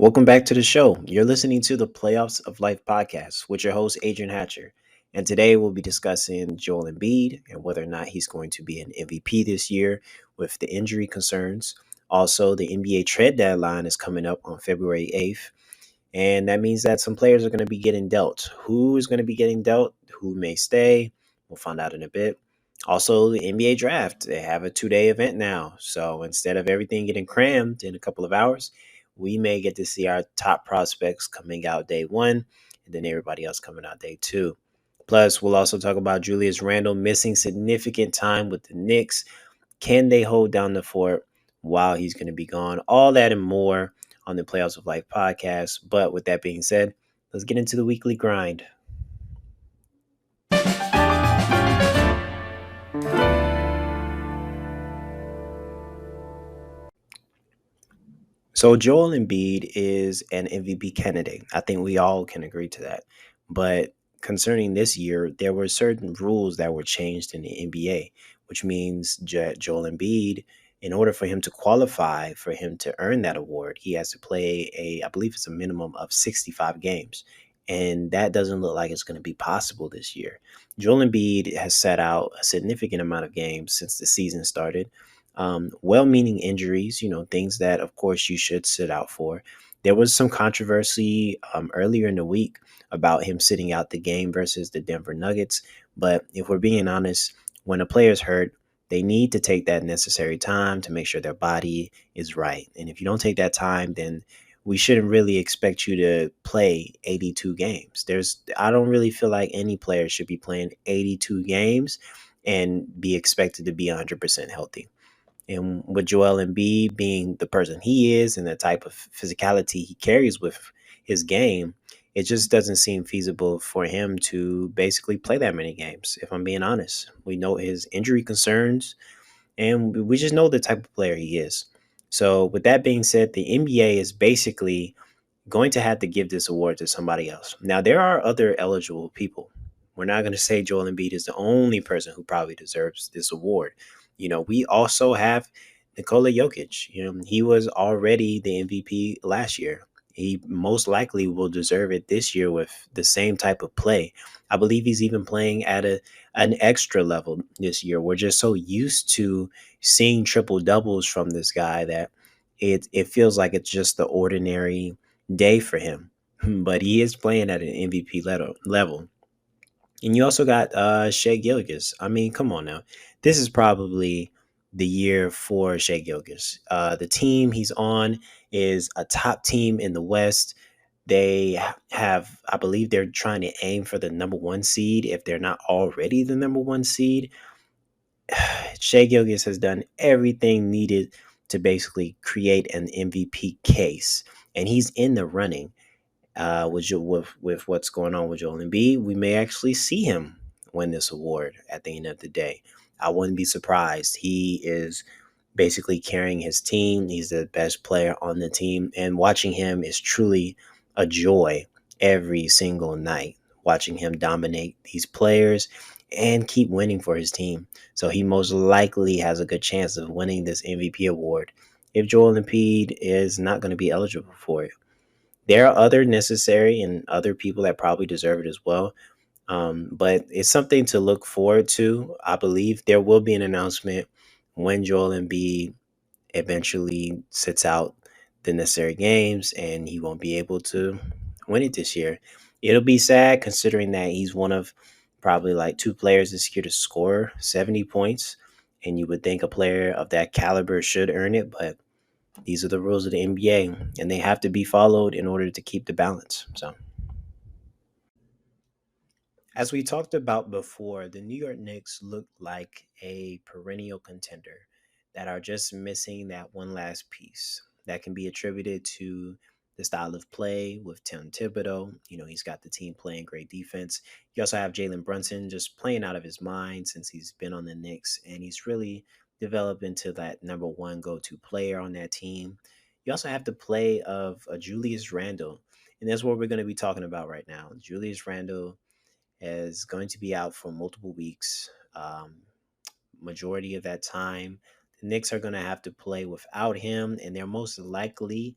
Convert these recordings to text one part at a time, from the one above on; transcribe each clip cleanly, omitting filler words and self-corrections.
Welcome back to the show. You're listening to the Playoffs of Life podcast with your host, Adrian Hatcher. And today we'll be discussing Joel Embiid and whether or not he's going to be an MVP this year with the injury concerns. Also, the NBA trade deadline is coming up on February 8th. And that means that some players are going to be getting dealt. Who is going to be getting dealt? Who may stay? We'll find out in a bit. Also, the NBA draft. They have a 2-day event now. So instead of everything getting crammed in a couple of hours, we may get to see our top prospects coming out day one and then everybody else coming out day two. Plus, we'll also talk about Julius Randle missing significant time with the Knicks. Can they hold down the fort while he's going to be gone? All that and more on the Playoffs of Life podcast. But with that being said, let's get into the weekly grind. So Joel Embiid is an MVP candidate. I think we all can agree to that. But concerning this year, there were certain rules that were changed in the NBA, which means Joel Embiid, in order for him to qualify for him to earn that award, he has to play I believe it's a minimum of 65 games. And that doesn't look like it's going to be possible this year. Joel Embiid has sat out a significant amount of games since the season started, well-meaning injuries, things that, of course, you should sit out for. There was some controversy earlier in the week about him sitting out the game versus the Denver Nuggets. But if we're being honest, when a player's hurt, they need to take that necessary time to make sure their body is right. And if you don't take that time, then we shouldn't really expect you to play 82 games. I don't really feel like any player should be playing 82 games and be expected to be 100% healthy. And with Joel Embiid being the person he is and the type of physicality he carries with his game, it just doesn't seem feasible for him to basically play that many games, if I'm being honest. We know his injury concerns, and we just know the type of player he is. So, with that being said, the NBA is basically going to have to give this award to somebody else. Now, there are other eligible people. We're not going to say Joel Embiid is the only person who probably deserves this award. We also have Nikola Jokic. He was already the MVP last year. He most likely will deserve it this year with the same type of play. I believe he's even playing at an extra level this year. We're just so used to seeing triple doubles from this guy that it feels like it's just the ordinary day for him. But he is playing at an MVP level. And you also got Shea Gilgeous. I mean, come on now. This is probably the year for Shea Gilgeous. The team he's on is a top team in the West. They have, I believe they're trying to aim for the number one seed if they're not already the number one seed. Shea Gilgeous has done everything needed to basically create an MVP case. And he's in the running with what's going on with Joel Embiid. We may actually see him win this award at the end of the day. I wouldn't be surprised. He is basically carrying his team. He's the best player on the team, and watching him is truly a joy every single night. Watching him dominate these players and keep winning for his team. So he most likely has a good chance of winning this MVP award if Joel Embiid is not going to be eligible for it. There are other necessary and other people that probably deserve it as well. But it's something to look forward to. I believe there will be an announcement when Joel Embiid eventually sits out the necessary games and he won't be able to win it this year. It'll be sad considering that he's one of probably like two players this year to score 70 points. And you would think a player of that caliber should earn it, but these are the rules of the NBA, and they have to be followed in order to keep the balance. So, as we talked about before, the New York Knicks look like a perennial contender that are just missing that one last piece that can be attributed to the style of play with Tim Thibodeau. He's got the team playing great defense. You also have Jalen Brunson just playing out of his mind since he's been on the Knicks, and he's really developed into that number one go-to player on that team. You also have the play of Julius Randle, and that's what we're going to be talking about right now. Julius Randle is going to be out for multiple weeks. Majority of that time, the Knicks are going to have to play without him, and they're most likely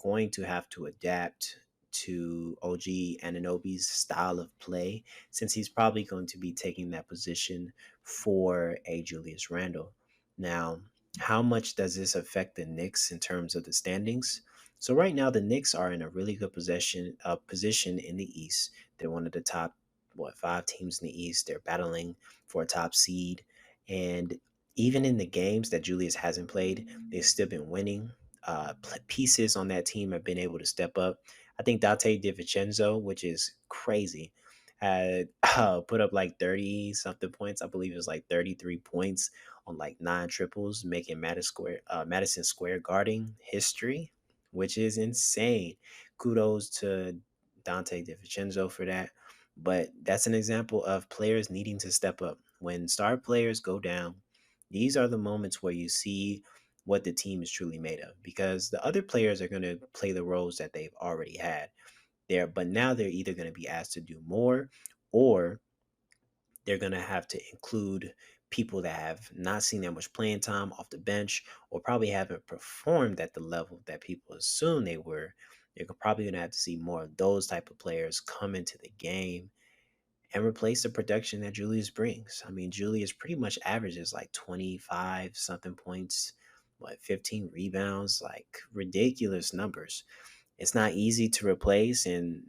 going to have to adapt to OG Ananobi's style of play, since he's probably going to be taking that position for a Julius Randle. Now, how much does this affect the Knicks in terms of the standings? So right now, the Knicks are in a really good position in the East. They're one of the top, what, five teams in the East. They're battling for a top seed, and even in the games that Julius hasn't played, they've still been winning. Pieces on that team have been able to step up. I think Dante DiVincenzo, which is crazy, had put up like 30 something points. I believe it was like 33 points on like nine triples, making Madison Square Garden history, which is insane. Kudos to Dante DiVincenzo for that. But that's an example of players needing to step up. When star players go down, these are the moments where you see what the team is truly made of, because the other players are going to play the roles that they've already had there, but now they're either going to be asked to do more, or they're going to have to include people that have not seen that much playing time off the bench, or probably haven't performed at the level that people assume they were. You're probably going to have to see more of those type of players come into the game and replace the production that Julius brings. I mean, Julius pretty much averages like 25 something points, what, 15 rebounds, like ridiculous numbers. It's not easy to replace, and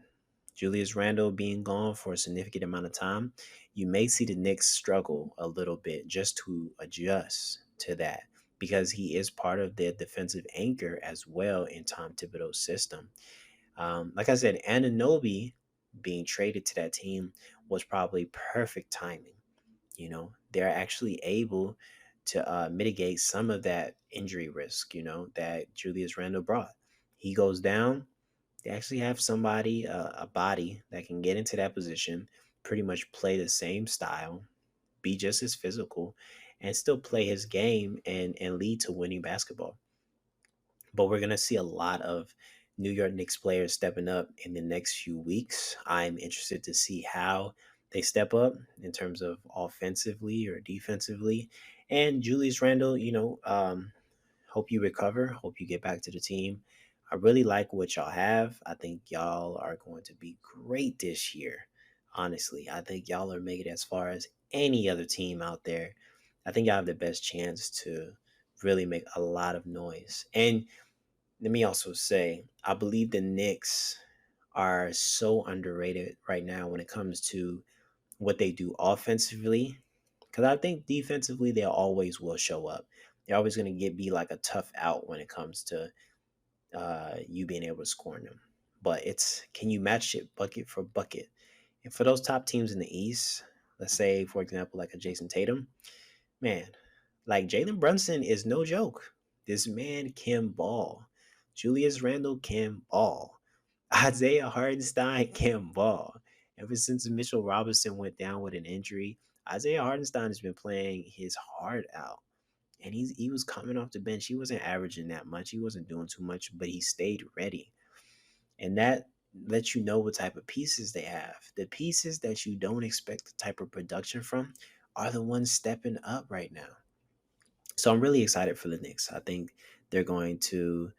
Julius Randle being gone for a significant amount of time, you may see the Knicks struggle a little bit just to adjust to that, because he is part of their defensive anchor as well in Tom Thibodeau's system. Like I said, Ananobi being traded to that team was probably perfect timing. They're actually able to mitigate some of that injury risk, that Julius Randle brought. He goes down, they actually have somebody, a body that can get into that position, pretty much play the same style, be just as physical, and still play his game and lead to winning basketball. But we're going to see a lot of New York Knicks players stepping up in the next few weeks. I'm interested to see how they step up in terms of offensively or defensively. And Julius Randle, hope you recover. Hope you get back to the team. I really like what y'all have. I think y'all are going to be great this year. Honestly, I think y'all are making it as far as any other team out there. I think y'all have the best chance to really make a lot of noise. And let me also say, I believe the Knicks are so underrated right now when it comes to what they do offensively. Because I think defensively, they always will show up. They're always going to be like a tough out when it comes to you being able to score on them. But it's, can you match it bucket for bucket? And for those top teams in the East, let's say, for example, like a Jason Tatum, man, like Jalen Brunson is no joke. This man can ball. Julius Randle can ball. Isaiah Hardenstein can ball. Ever since Mitchell Robinson went down with an injury, Isaiah Hardenstein has been playing his heart out. And he was coming off the bench. He wasn't averaging that much. He wasn't doing too much, but he stayed ready. And that lets you know what type of pieces they have. The pieces that you don't expect the type of production from are the ones stepping up right now. So I'm really excited for the Knicks. I think they're going to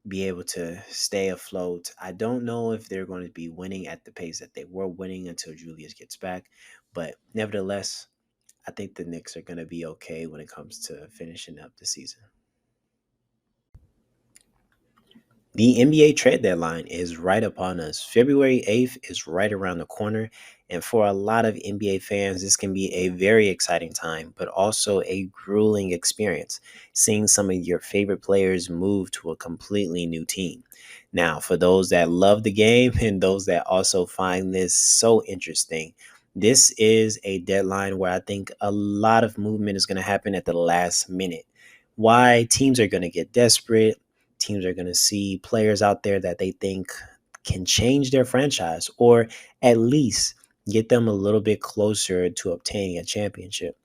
be able to stay afloat. I don't know if they're going to be winning at the pace that they were winning until Julius gets back, but nevertheless, I think the Knicks are going to be okay when it comes to finishing up the season. The NBA trade deadline is right upon us. February 8th is right around the corner. And for a lot of NBA fans, this can be a very exciting time, but also a grueling experience, seeing some of your favorite players move to a completely new team. Now, for those that love the game and those that also find this so interesting, this is a deadline where I think a lot of movement is going to happen at the last minute. Why? Teams are going to get desperate. Teams are going to see players out there that they think can change their franchise, or at least get them a little bit closer to obtaining a championship.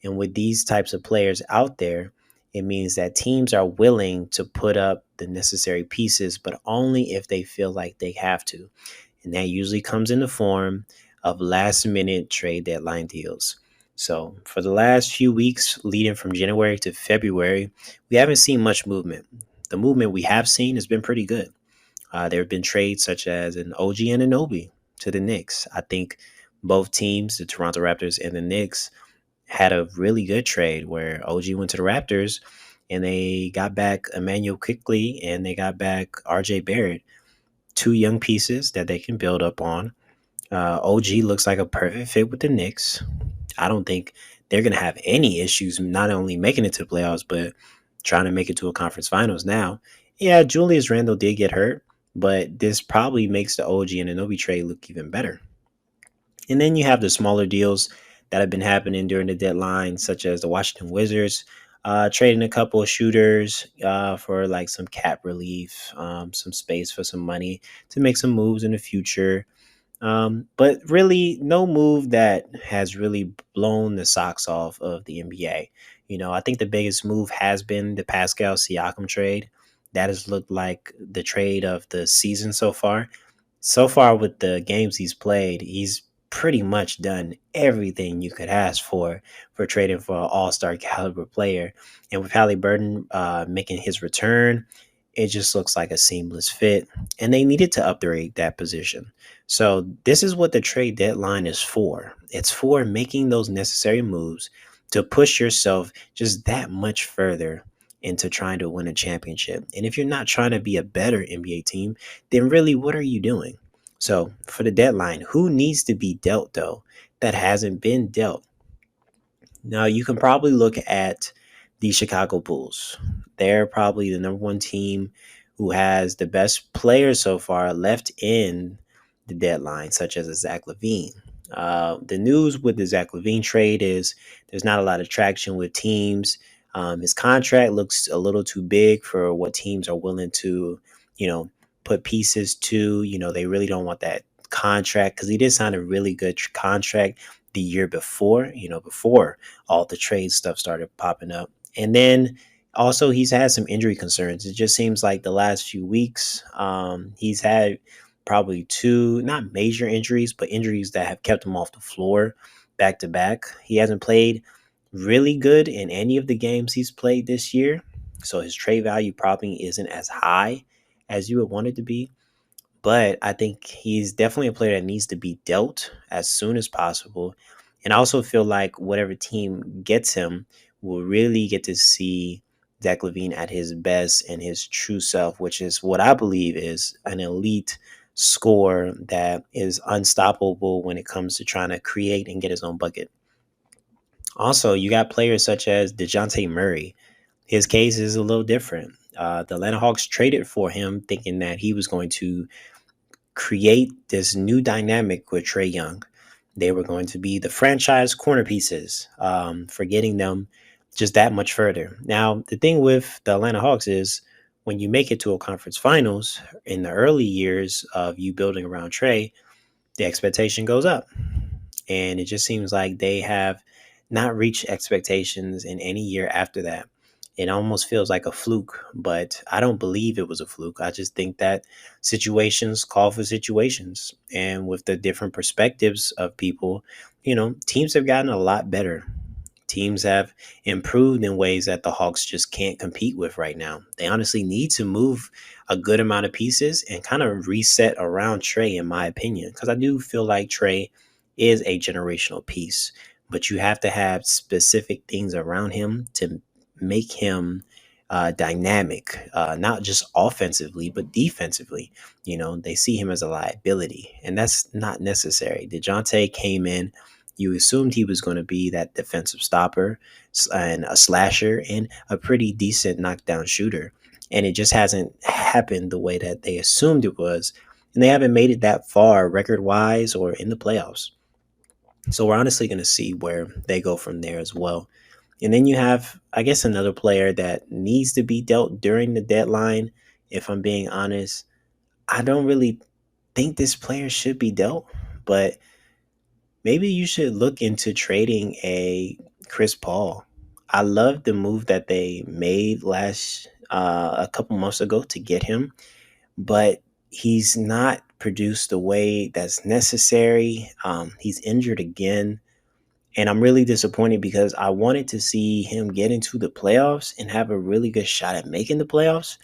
And with these types of players out there, it means that teams are willing to put up the necessary pieces, but only if they feel like they have to. And that usually comes in the form of last minute trade deadline deals. So for the last few weeks leading from January to February, we haven't seen much movement. The movement we have seen has been pretty good. There have been trades such as an OG Anunoby to the Knicks. I think both teams, the Toronto Raptors and the Knicks, had a really good trade where OG went to the Raptors and they got back Emmanuel Quickley and they got back RJ Barrett, two young pieces that they can build up on. OG looks like a perfect fit with the Knicks. I don't think they're going to have any issues not only making it to the playoffs, but trying to make it to a conference finals now. Yeah, Julius Randle did get hurt, but this probably makes the OG and Anobi trade look even better. And then you have the smaller deals that have been happening during the deadline, such as the Washington Wizards trading a couple of shooters for like some cap relief, some space for some money to make some moves in the future. But really, no move that has really blown the socks off of the NBA. I think the biggest move has been the Pascal Siakam trade. That has looked like the trade of the season so far. So far, with the games he's played, he's pretty much done everything you could ask for trading for an all-star caliber player. And with Halliburton making his return, it just looks like a seamless fit. And they needed to upgrade that position. So this is what the trade deadline is for. It's for making those necessary moves to push yourself just that much further into trying to win a championship. And if you're not trying to be a better NBA team, then really what are you doing? So for the deadline, who needs to be dealt though that hasn't been dealt? Now you can probably look at the Chicago Bulls. They're probably the number one team who has the best players so far left in the deadline, such as a Zach LaVine. The news with the Zach LaVine trade is there's not a lot of traction with teams. His contract looks a little too big for what teams are willing to, you know, put pieces to. They really don't want that contract because he did sign a really good contract the year before, before all the trade stuff started popping up. And then also he's had some injury concerns. It just seems like the last few weeks, he's had probably two, not major injuries, but injuries that have kept him off the floor back to back. He hasn't played really good in any of the games he's played this year. So his trade value probably isn't as high as you would want it to be. But I think he's definitely a player that needs to be dealt as soon as possible. And I also feel like whatever team gets him will really get to see Zach LaVine at his best and his true self, which is what I believe is an elite scorer that is unstoppable when it comes to trying to create and get his own bucket. Also, you got players such as DeJounte Murray. His case is a little different. The Atlanta Hawks traded for him thinking that he was going to create this new dynamic with Trae Young. They were going to be the franchise corner pieces for getting them just that much further. Now, the thing with the Atlanta Hawks is when you make it to a conference finals in the early years of you building around Trae, the expectation goes up. And it just seems like they have not reached expectations in any year after that. It almost feels like a fluke, but I don't believe it was a fluke. I just think that situations call for situations. And with the different perspectives of people, teams have gotten a lot better. Teams have improved in ways that the Hawks just can't compete with right now. They honestly need to move a good amount of pieces and kind of reset around Trae, in my opinion, because I do feel like Trae is a generational piece, but you have to have specific things around him to make him dynamic, not just offensively, but defensively. They see him as a liability, and that's not necessary. DeJounte came in. You assumed he was going to be that defensive stopper and a slasher and a pretty decent knockdown shooter. And it just hasn't happened the way that they assumed it was. And they haven't made it that far record wise or in the playoffs. So we're honestly going to see where they go from there as well. And then you have, I guess, another player that needs to be dealt during the deadline. If I'm being honest, I don't really think this player should be dealt, but maybe you should look into trading a Chris Paul. I love the move that they made a couple months ago to get him, but he's not produced the way that's necessary. He's injured again. And I'm really disappointed because I wanted to see him get into the playoffs and have a really good shot at making the playoffs.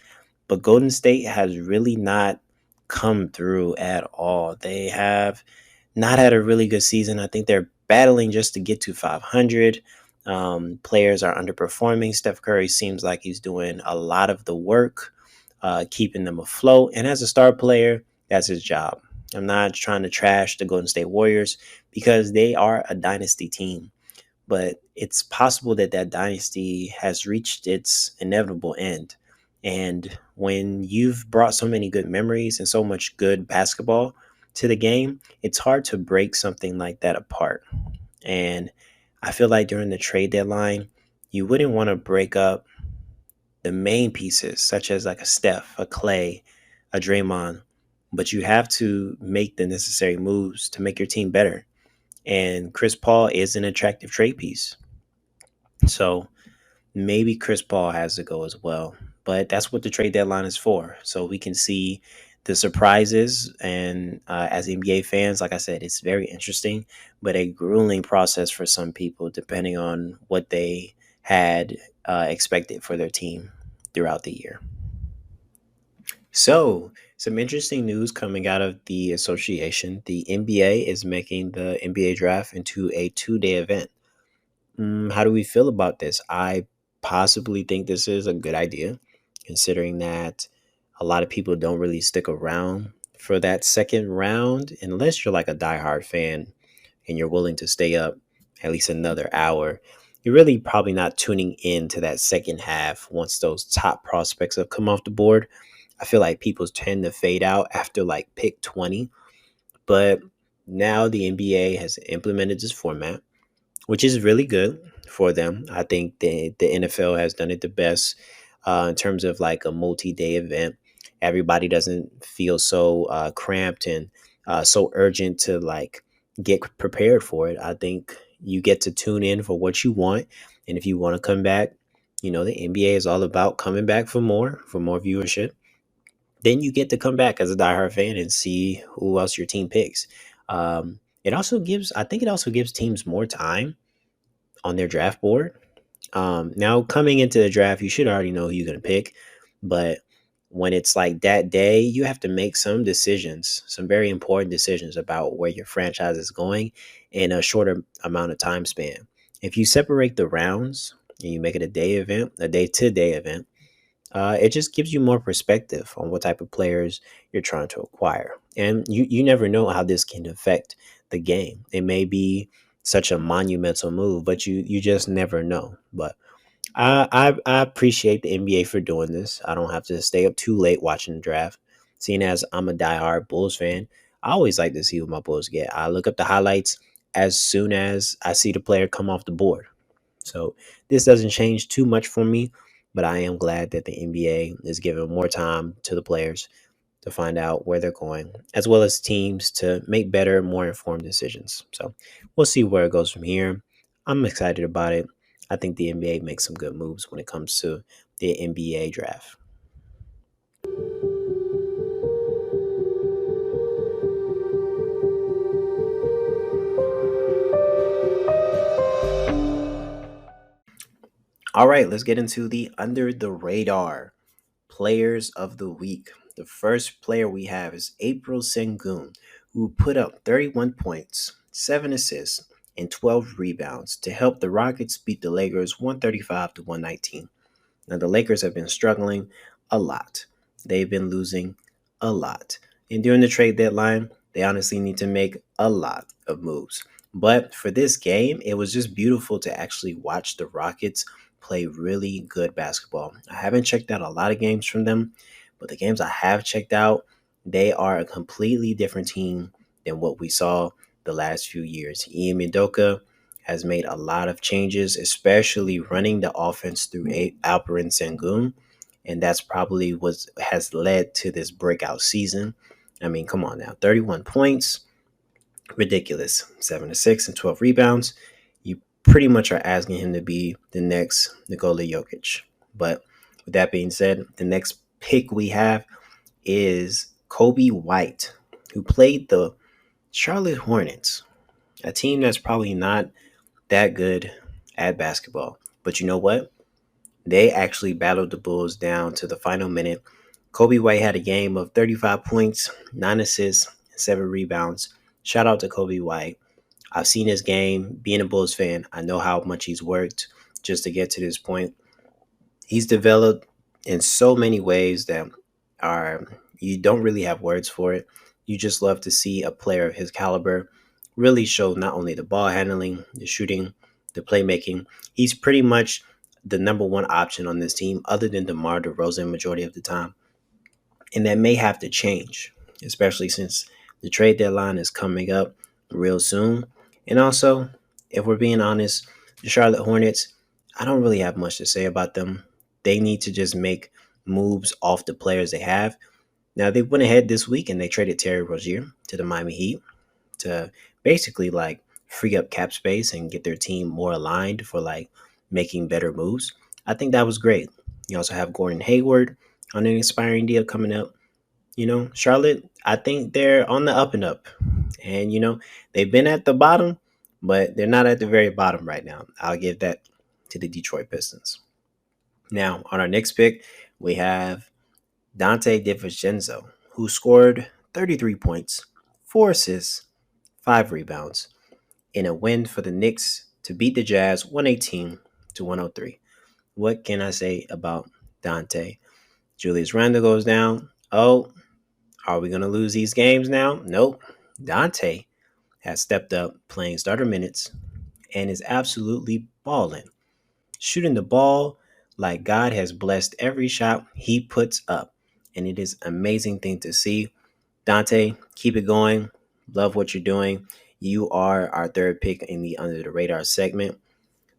But Golden State has really not come through at all. They have not had a really good season. I think they're battling just to get to 500. Players are underperforming. Steph Curry seems like he's doing a lot of the work, keeping them afloat. And as a star player, that's his job. I'm not trying to trash the Golden State Warriors because they are a dynasty team, but it's possible that that dynasty has reached its inevitable end. And when you've brought so many good memories and so much good basketball to the game, it's hard to break something like that apart. And I feel like during the trade deadline, you wouldn't want to break up the main pieces, such as like a Steph, a Clay, a Draymond, but you have to make the necessary moves to make your team better. And Chris Paul is an attractive trade piece. So maybe Chris Paul has to go as well. But that's what the trade deadline is for. So we can see the surprises. And as NBA fans, like I said, it's very interesting, but a grueling process for some people, depending on what they had expected for their team throughout the year. So, some interesting news coming out of the association. The NBA is making the NBA draft into a 2-day event. How do we feel about this? I possibly think this is a good idea, considering that a lot of people don't really stick around for that second round, unless you're like a diehard fan and you're willing to stay up at least another hour. You're really probably not tuning in to that second half once those top prospects have come off the board. I feel like people tend to fade out after like pick 20, but now the NBA has implemented this format, which is really good for them. I think the NFL has done it the best in terms of like a multi-day event. Everybody doesn't feel so cramped and so urgent to like get prepared for it. I think you get to tune in for what you want, and if you want to come back, the NBA is all about coming back for more viewership. Then you get to come back as a diehard fan and see who else your team picks. I think it also gives teams more time on their draft board. Now, coming into the draft, you should already know who you're going to pick. But when it's like that day, you have to make some decisions, some very important decisions about where your franchise is going in a shorter amount of time span. If you separate the rounds and you make it a day to day event, it just gives you more perspective on what type of players you're trying to acquire. And you never know how this can affect the game. It may be such a monumental move, but you just never know. But I appreciate the NBA for doing this. I don't have to stay up too late watching the draft. Seeing as I'm a diehard Bulls fan, I always like to see what my Bulls get. I look up the highlights as soon as I see the player come off the board. So this doesn't change too much for me, but I am glad that the NBA is giving more time to the players to find out where they're going, as well as teams to make better, more informed decisions. So we'll see where it goes from here. I'm excited about it. I think the NBA makes some good moves when it comes to the NBA draft. All right, let's get into the under the radar players of the week. The first player we have is April Sengun, who put up 31 points, 7 assists, and 12 rebounds to help the Rockets beat the Lakers 135 to 119. Now, the Lakers have been struggling a lot. They've been losing a lot. And during the trade deadline, they honestly need to make a lot of moves. But for this game, it was just beautiful to actually watch the Rockets play really good basketball. I haven't checked out a lot of games from them, but the games I have checked out, they are a completely different team than what we saw the last few years. Ian Mendoka has made a lot of changes, especially running the offense through Alperen Sengun, and that's probably what has led to this breakout season. I mean, come on now, 31 points, ridiculous. 7 to 6 and 12 rebounds. You pretty much are asking him to be the next Nikola Jokic. But with that being said, the next pick we have is Kobe White, who played the Charlotte Hornets, a team that's probably not that good at basketball. But you know what? They actually battled the Bulls down to the final minute Kobe White had a game of 35 points, 9 assists, and 7 rebounds. Shout out to Kobe White. I've seen his game. Being a Bulls fan, I know how much he's worked just to get to this point. He's developed in so many ways that are you don't really have words for it. You just love to see a player of his caliber really show not only the ball handling, the shooting, the playmaking. He's pretty much the number one option on this team, other than DeMar DeRozan majority of the time. And that may have to change, especially since the trade deadline is coming up real soon. And also, if we're being honest, the Charlotte Hornets, I don't really have much to say about them. They need to just make moves off the players they have. Now, they went ahead this week and they traded Terry Rozier to the Miami Heat to basically like free up cap space and get their team more aligned for like making better moves. I think that was great. You also have Gordon Hayward on an expiring deal coming up. Charlotte, I think they're on the up and up. And, they've been at the bottom, but they're not at the very bottom right now. I'll give that to the Detroit Pistons. Now, on our next pick, we have Dante DiVincenzo, who scored 33 points, 4 assists, 5 rebounds in a win for the Knicks to beat the Jazz 118 to 103. What can I say about Dante? Julius Randle goes down. Oh, are we going to lose these games now? Nope. Dante has stepped up playing starter minutes and is absolutely balling, shooting the ball like God has blessed every shot he puts up. And it is an amazing thing to see. Dante, keep it going. Love what you're doing. You are our third pick in the Under the Radar segment.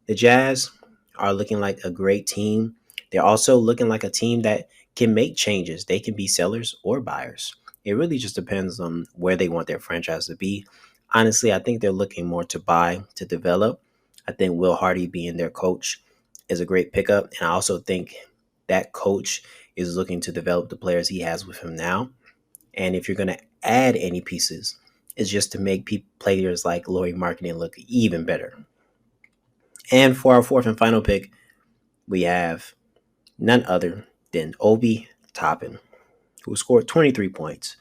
The Jazz are looking like a great team. They're also looking like a team that can make changes. They can be sellers or buyers. It really just depends on where they want their franchise to be. Honestly, I think they're looking more to buy, to develop. I think Will Hardy being their coach is a great pickup. And I also think that coach is looking to develop the players he has with him now. And if you're going to add any pieces, it's just to make players like Lauri Markkanen look even better. And for our fourth and final pick, we have none other than Obi Toppin, who scored 23 points,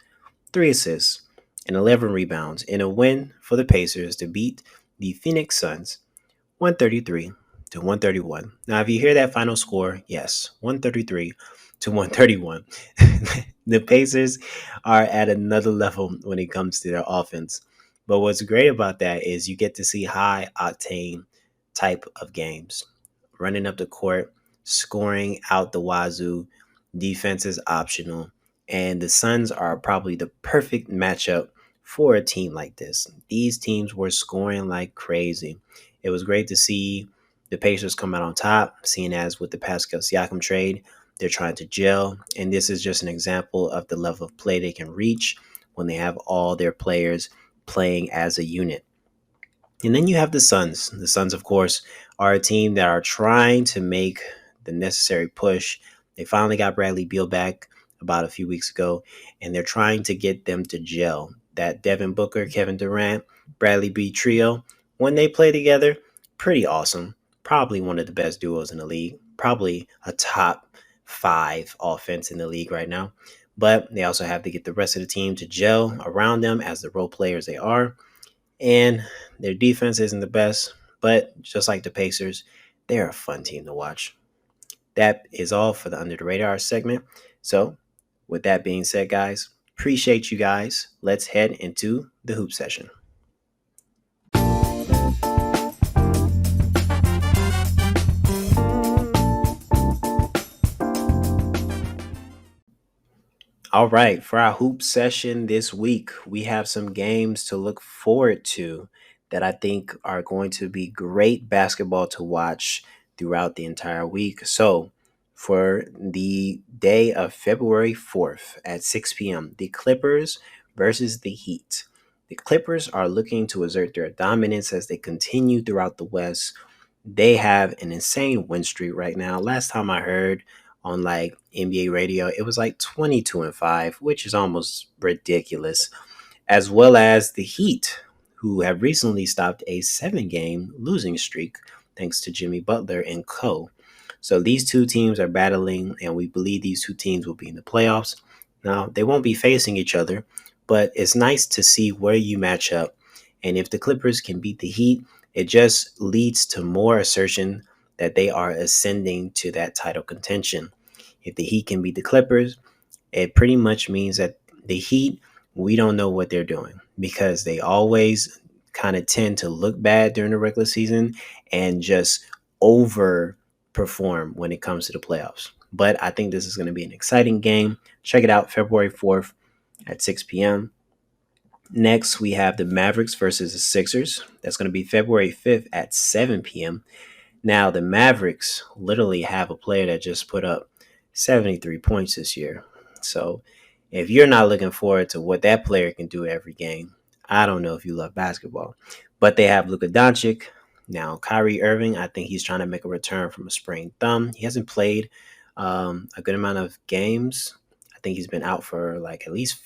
3 assists, and 11 rebounds in a win for the Pacers to beat the Phoenix Suns 133 to 131. Now, if you hear that final score, yes, 133 to 131. The Pacers are at another level when it comes to their offense. But what's great about that is you get to see high octane type of games. Running up the court, scoring out the wazoo, defense is optional, and the Suns are probably the perfect matchup for a team like this. These teams were scoring like crazy. It was great to see the Pacers come out on top, seeing as with the Pascal Siakam trade, they're trying to gel, and this is just an example of the level of play they can reach when they have all their players playing as a unit. And then you have the Suns. The Suns, of course, are a team that are trying to make the necessary push. They finally got Bradley Beal back about a few weeks ago, and they're trying to get them to gel. That Devin Booker, Kevin Durant, Bradley Beal trio, when they play together, pretty awesome. Probably one of the best duos in the league. Probably a top 5 offense in the league right now. But they also have to get the rest of the team to gel around them as the role players they are. And their defense isn't the best, but just like the Pacers, they're a fun team to watch. That is all for the Under the Radar segment. So, with that being said, guys, appreciate you guys. Let's head into the hoop session. All right, for our hoop session this week, we have some games to look forward to that I think are going to be great basketball to watch throughout the entire week. So, for the day of February 4th at 6 p.m., the Clippers versus the Heat. The Clippers are looking to exert their dominance as they continue throughout the West. They have an insane win streak right now. Last time I heard, on like NBA radio, it was like 22-5, which is almost ridiculous, as well as the Heat, who have recently stopped a 7-game losing streak thanks to Jimmy Butler and co. So these two teams are battling, and we believe these two teams will be in the playoffs. Now, they won't be facing each other, but it's nice to see where you match up. And if the Clippers can beat the Heat, it just leads to more assertion that they are ascending to that title contention. If the Heat can beat the Clippers, it pretty much means that the Heat, we don't know what they're doing because they always kind of tend to look bad during the regular season and just overperform when it comes to the playoffs. But I think this is going to be an exciting game. Check it out February 4th at 6 p.m. Next, we have the Mavericks versus the Sixers. That's going to be February 5th at 7 p.m. Now, the Mavericks literally have a player that just put up 73 points this year. So, if you're not looking forward to what that player can do every game, I don't know if you love basketball. But they have Luka Doncic. Now, Kyrie Irving, I think he's trying to make a return from a sprained thumb. He hasn't played a good amount of games. I think he's been out for like at least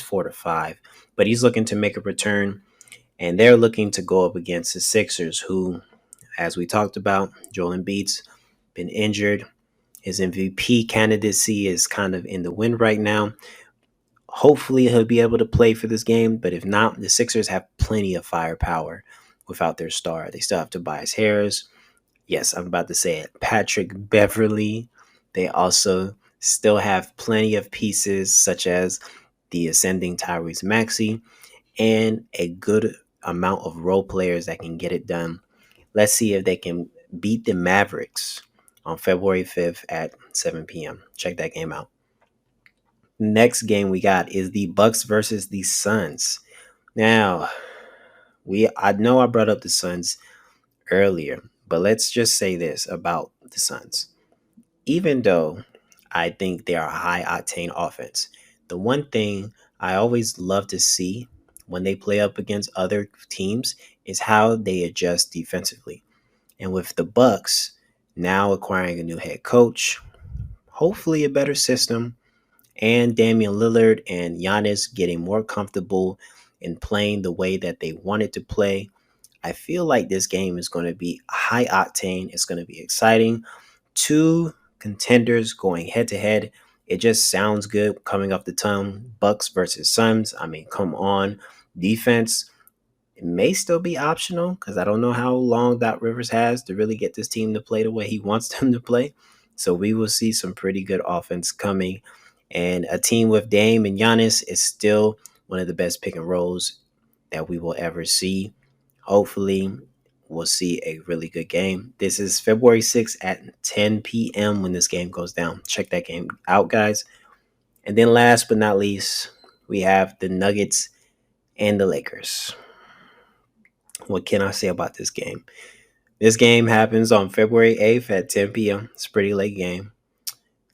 4 to 5. But he's looking to make a return, and they're looking to go up against the Sixers, who, as we talked about, Joel Embid's been injured. His MVP candidacy is kind of in the wind right now. Hopefully, he'll be able to play for this game, but if not, the Sixers have plenty of firepower without their star. They still have Tobias Harris. Yes, I'm about to say it. Patrick Beverly. They also still have plenty of pieces such as the ascending Tyrese Maxey and a good amount of role players that can get it done. Let's see if they can beat the Mavericks on February 5th at 7 p.m. Check that game out. Next game we got is the Bucks versus the Suns. Now, I know I brought up the Suns earlier, but let's just say this about the Suns. Even though I think they are a high octane offense, the one thing I always love to see when they play up against other teams is how they adjust defensively. And with the Bucks now acquiring a new head coach, hopefully a better system, and Damian Lillard and Giannis getting more comfortable in playing the way that they wanted to play, I feel like this game is going to be high octane. It's going to be exciting. Two contenders going head to head. It just sounds good coming off the tongue. Bucks versus Suns. I mean, come on. Defense, it may still be optional because I don't know how long Doc Rivers has to really get this team to play the way he wants them to play. So we will see some pretty good offense coming. And a team with Dame and Giannis is still one of the best pick and rolls that we will ever see. Hopefully, we'll see a really good game. This is February 6th at 10 p.m. when this game goes down. Check that game out, guys. And then last but not least, we have the Nuggets and the Lakers. What can I say about this game? This game happens on February 8th at 10 p.m. It's a pretty late game.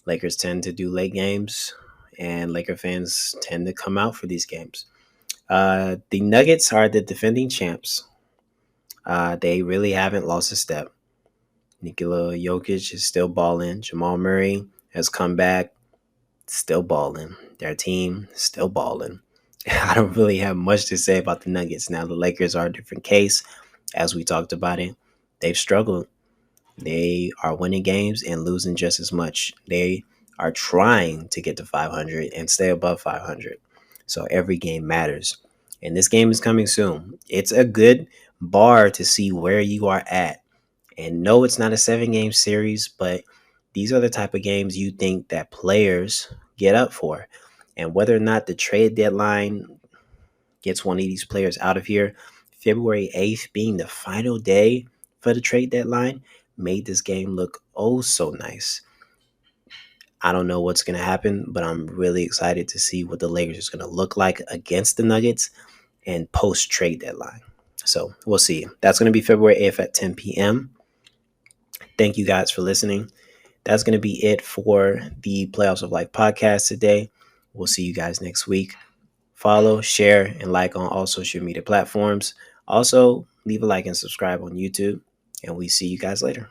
Lakers tend to do late games, and Laker fans tend to come out for these games. The Nuggets are the defending champs. They really haven't lost a step. Nikola Jokic is still balling. Jamal Murray has come back, still balling. Their team still balling. I don't really have much to say about the Nuggets. Now, the Lakers are a different case. As we talked about it, they've struggled. They are winning games and losing just as much. They are trying to get to 500 and stay above 500. So every game matters. And this game is coming soon. It's a good bar to see where you are at. And no, it's not a 7-game series, but these are the type of games you think that players get up for. And whether or not the trade deadline gets one of these players out of here, February 8th being the final day for the trade deadline made this game look oh so nice. I don't know what's going to happen, but I'm really excited to see what the Lakers is going to look like against the Nuggets and post trade deadline. So we'll see. That's going to be February 8th at 10 p.m. Thank you guys for listening. That's going to be it for the Playoffs of Life podcast today. We'll see you guys next week. Follow, share, and like on all social media platforms. Also, leave a like and subscribe on YouTube, and we see you guys later.